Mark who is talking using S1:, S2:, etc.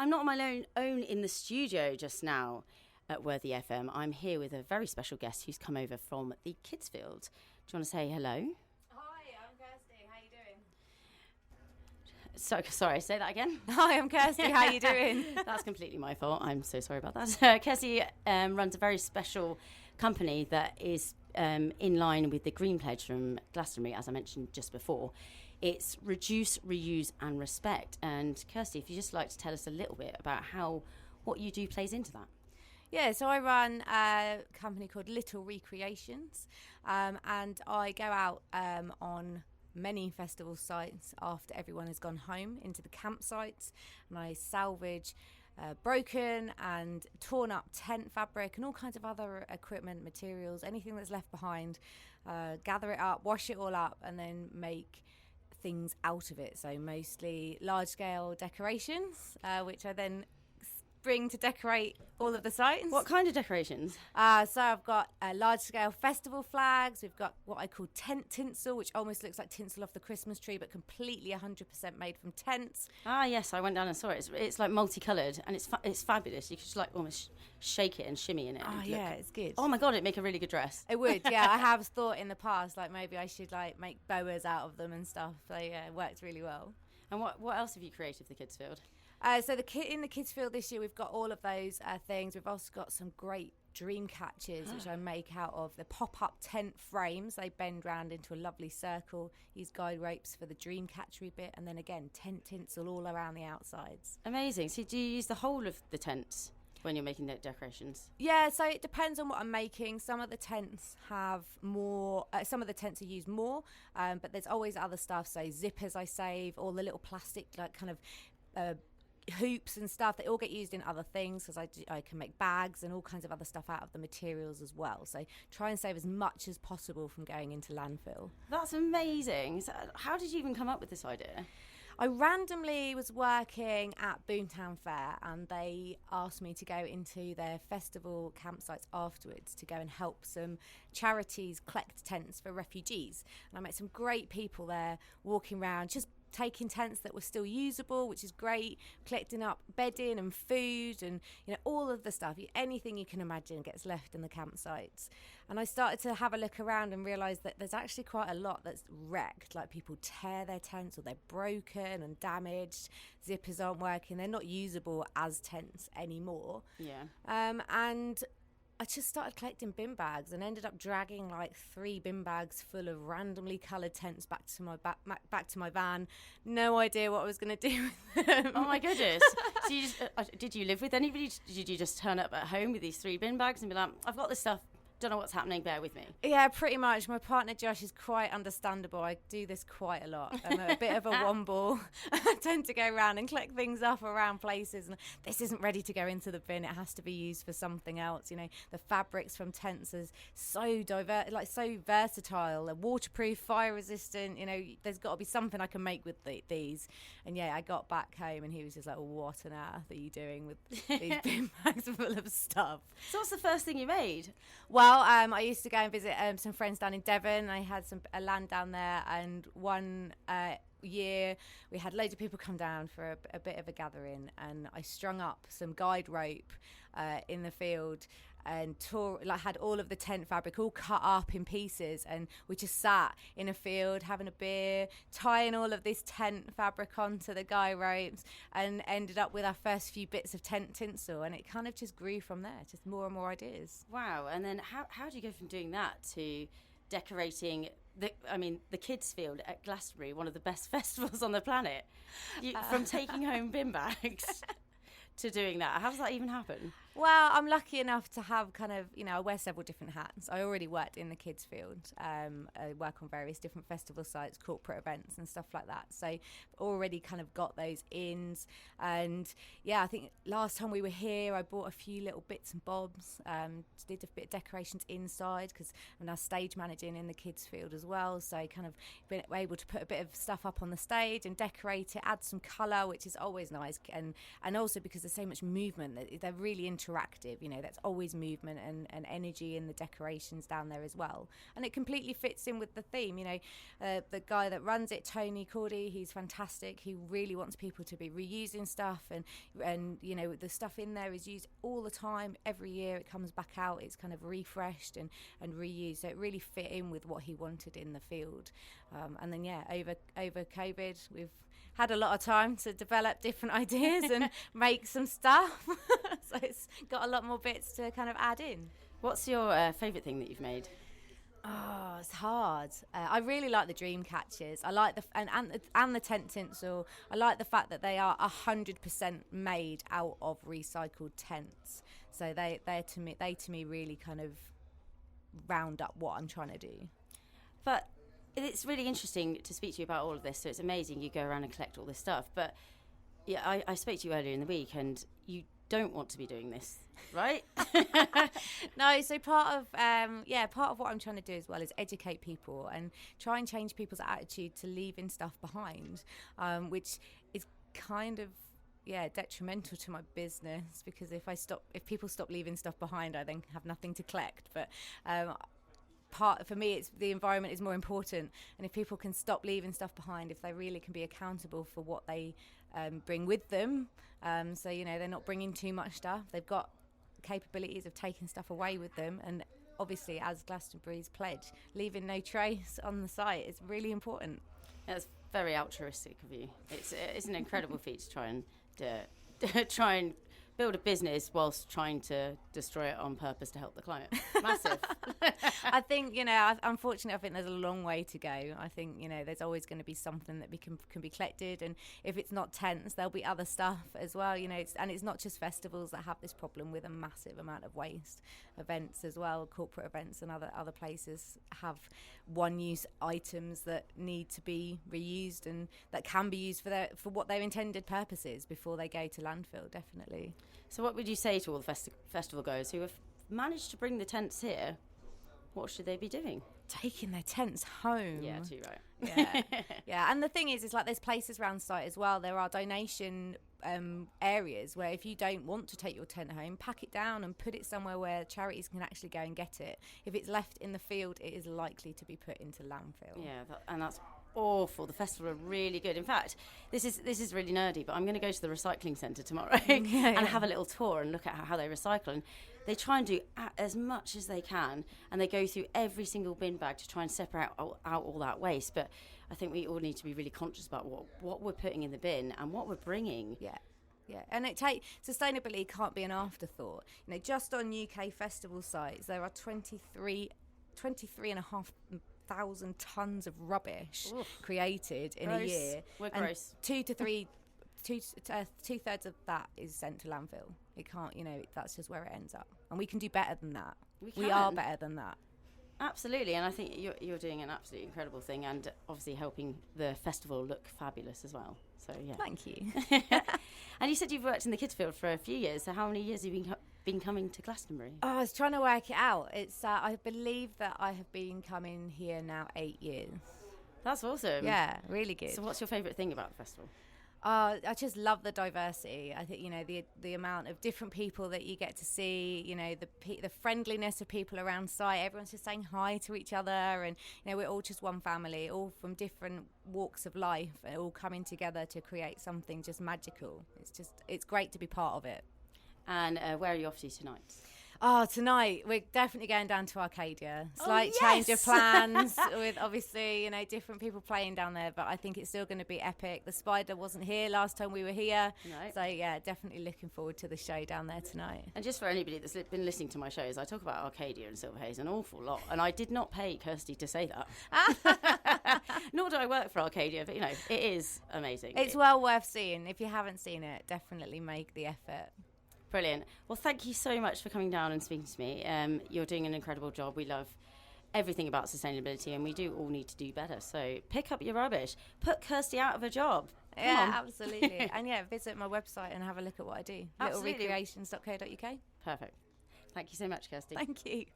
S1: I'm not on my own in the studio just now at Worthy FM. I'm here with a very special guest who's come over from the Kidsfield. Do you want to say hello?
S2: Hi, I'm Kirsty. How you doing?
S1: Sorry, say that again.
S2: Hi, I'm Kirsty. How you doing?
S1: That's completely my fault. I'm so sorry about that. Kirsty runs a very special company that is in line with the Green Pledge from Glastonbury, as I mentioned just before. It's reduce, reuse and respect. And Kirsty, if you'd just like to tell us a little bit about how what you do plays into that.
S2: Yeah, so I run a company called Little Recreations, and I go out on many festival sites after everyone has gone home into the campsites, and I salvage broken and torn up tent fabric and all kinds of other equipment, materials, anything that's left behind, gather it up, wash it all up, and then make things out of it. So mostly large scale decorations, which I then bring to decorate all of the sites.
S1: What kind of decorations?
S2: So I've got large scale festival flags. We've got what I call tent tinsel, which almost looks like tinsel off the Christmas tree, but completely 100% made from tents.
S1: Ah, yes, I went down and saw it. It's like multicoloured and it's fabulous. You could just like almost shake it and shimmy in it.
S2: Oh, yeah, it's good.
S1: Oh my God, it'd make a really good dress.
S2: It would, yeah. I have thought in the past, like maybe I should like make boas out of them and stuff. So yeah, it worked really well.
S1: And what else have you created for the Kidsfield?
S2: So in the Kidsfield this year, we've got all of those things. We've also got some great dream catchers, which I make out of the pop-up tent frames. They bend round into a lovely circle. Use guide ropes for the dream catchery bit, and then again, tent tinsel all around the outsides.
S1: Amazing. So do you use the whole of the tents when you're making the decorations?
S2: Yeah, so it depends on what I'm making. Some of the tents have more, some of the tents are used more, but there's always other stuff. So zippers I save, all the little plastic like kind of hoops and stuff, they all get used in other things because I can make bags and all kinds of other stuff out of the materials as well. So try and save as much as possible from going into landfill.
S1: That's amazing. So how did you even come up with this idea?
S2: I randomly was working at Boomtown Fair and they asked me to go into their festival campsites afterwards to go and help some charities collect tents for refugees. And I met some great people there walking around, just taking tents that were still usable, which is great, collecting up bedding and food and all of the stuff, anything you can imagine gets left in the campsites. And I started to have a look around and realised that there's actually quite a lot that's wrecked, like people tear their tents or they're broken and damaged, zippers aren't working, they're not usable as tents anymore.
S1: Yeah.
S2: And I just started collecting bin bags and ended up dragging like 3 bin bags full of randomly coloured tents back to my van. No idea what I was going to do with them.
S1: Oh my goodness. So you just, did you live with anybody? Did you just turn up at home with these 3 bin bags and be like, I've got this stuff, don't know what's happening, bear with me?
S2: Yeah, pretty much. My partner Josh is quite understandable. I do this quite a lot. I'm a bit of a womble. I tend to go around and collect things up around places, and this isn't ready to go into the bin. It has to be used for something else. The fabrics from tents are so so versatile. They're waterproof, fire resistant. There's got to be something I can make with these. And yeah, I got back home and he was just like, what on earth are you doing with these bin bags full of stuff?
S1: So what's the first thing you made?
S2: Well, I used to go and visit some friends down in Devon. I had a land down there, and one year we had loads of people come down for a bit of a gathering, and I strung up some guide rope in the field and had all of the tent fabric all cut up in pieces, and we just sat in a field having a beer, tying all of this tent fabric onto the guy ropes, and ended up with our first few bits of tent tinsel, and it kind of just grew from there, just more and more ideas.
S1: Wow. And then how do you go from doing that to decorating the Kidsfield at Glastonbury, one of the best festivals on the planet, from taking home bin bags to doing that? How does that even happen?
S2: Well, I'm lucky enough to have kind of, I wear several different hats. I already worked in the Kidsfield. I work on various different festival sites, corporate events and stuff like that. So I've already kind of got those ins. And yeah, I think last time we were here, I bought a few little bits and bobs, did a bit of decorations inside because I'm now stage managing in the Kidsfield as well. So kind of been able to put a bit of stuff up on the stage and decorate it, add some colour, which is always nice. And also because there's so much movement, that they're really interesting interactive. You know, there's always movement and energy in the decorations down there as well, and it completely fits in with the theme. You know, the guy that runs it, Tony Cordy, he's fantastic. He really wants people to be reusing stuff, and you know, the stuff in there is used all the time. Every year it comes back out, it's kind of refreshed and reused, so it really fit in with what he wanted in the field. And then over COVID, we've had a lot of time to develop different ideas and make some stuff. So it's got a lot more bits to kind of add in.
S1: What's your favourite thing that you've made?
S2: Oh, it's hard. I really like the dream catchers. I like and the tent tinsel. I like the fact that they are 100% made out of recycled tents. So they to me really kind of round up what I'm trying to do.
S1: But it's really interesting to speak to you about all of this. So it's amazing you go around and collect all this stuff. But yeah, I spoke to you earlier in the week, and you don't want to be doing this, right?
S2: No, so part of what I'm trying to do as well is educate people and try and change people's attitude to leaving stuff behind, which is kind of detrimental to my business, because if people stop leaving stuff behind, I then have nothing to collect. But for me, it's the environment is more important, and if people can stop leaving stuff behind, if they really can be accountable for what they bring with them, so you know, they're not bringing too much stuff, they've got capabilities of taking stuff away with them, and obviously, as Glastonbury's pledge, leaving no trace on the site is really important.
S1: That's very altruistic of you. It's an incredible feat to try and build a business whilst trying to destroy it on purpose to help the climate. Massive.
S2: I think, you know, unfortunately, I think there's a long way to go. I think, you know, there's always going to be something that can be collected, and if it's not tents, there'll be other stuff as well. You know, it's not just festivals that have this problem with a massive amount of waste. Events as well, corporate events and other places have one-use items that need to be reused and that can be used for what their intended purpose is before they go to landfill. Definitely.
S1: So what would you say to all the festival goers who have managed to bring the tents here? What should they be doing?
S2: Taking their tents home.
S1: Yeah, too right.
S2: Yeah. And the thing is like there's places around site as well. There are donation areas where if you don't want to take your tent home, pack it down and put it somewhere where charities can actually go and get it. If it's left in the field, it is likely to be put into landfill.
S1: Yeah, and that's awful. The festival are really good. In fact, this is really nerdy, but I'm going to go to the recycling centre tomorrow and have a little tour and look at how they recycle. And they try and do as much as they can, and they go through every single bin bag to try and separate out all that waste. But I think we all need to be really conscious about what we're putting in the bin and what we're bringing.
S2: Yeah, and sustainability can't be an afterthought. You know, just on UK festival sites, there are 23,500 tons of rubbish created in a year.
S1: We're gross.
S2: 2/3 of that is sent to landfill. It can't, you know, that's just where it ends up. And we can do better than that. We are better than that.
S1: Absolutely, and I think you're doing an absolutely incredible thing, and obviously helping the festival look fabulous as well. So yeah.
S2: Thank you.
S1: And you said you've worked in the kids field for a few years. So how many years have you been coming to Glastonbury?
S2: Oh, I was trying to work it out. It's I believe that I have been coming here now 8 years.
S1: That's awesome.
S2: Yeah, really good.
S1: So what's your favourite thing about the festival?
S2: I just love the diversity. I think, you know, the amount of different people that you get to see, you know, the friendliness of people around site. Everyone's just saying hi to each other, and, you know, we're all just one family, all from different walks of life, all coming together to create something just magical. It's great to be part of it.
S1: And where are you off to tonight?
S2: Oh, tonight we're definitely going down to Arcadia. Slight change of plans with, obviously, you know, different people playing down there, but I think it's still going to be epic. The Spider wasn't here last time we were here.
S1: No.
S2: So yeah, definitely looking forward to the show down there tonight.
S1: And just for anybody that's been listening to my shows, I talk about Arcadia and Silverhaze an awful lot, and I did not pay Kirsty to say that. Nor do I work for Arcadia, but, you know, it is amazing.
S2: It's well worth seeing. If you haven't seen it, definitely make the effort.
S1: Brilliant. Well, thank you so much for coming down and speaking to me. You're doing an incredible job. We love everything about sustainability, and we do all need to do better. So pick up your rubbish. Put Kirsty out of a job. Come on.
S2: Absolutely. And yeah, visit my website and have a look at what I do.
S1: Absolutely.
S2: littlerecreations.co.uk.
S1: Perfect. Thank you so much, Kirsty.
S2: Thank you.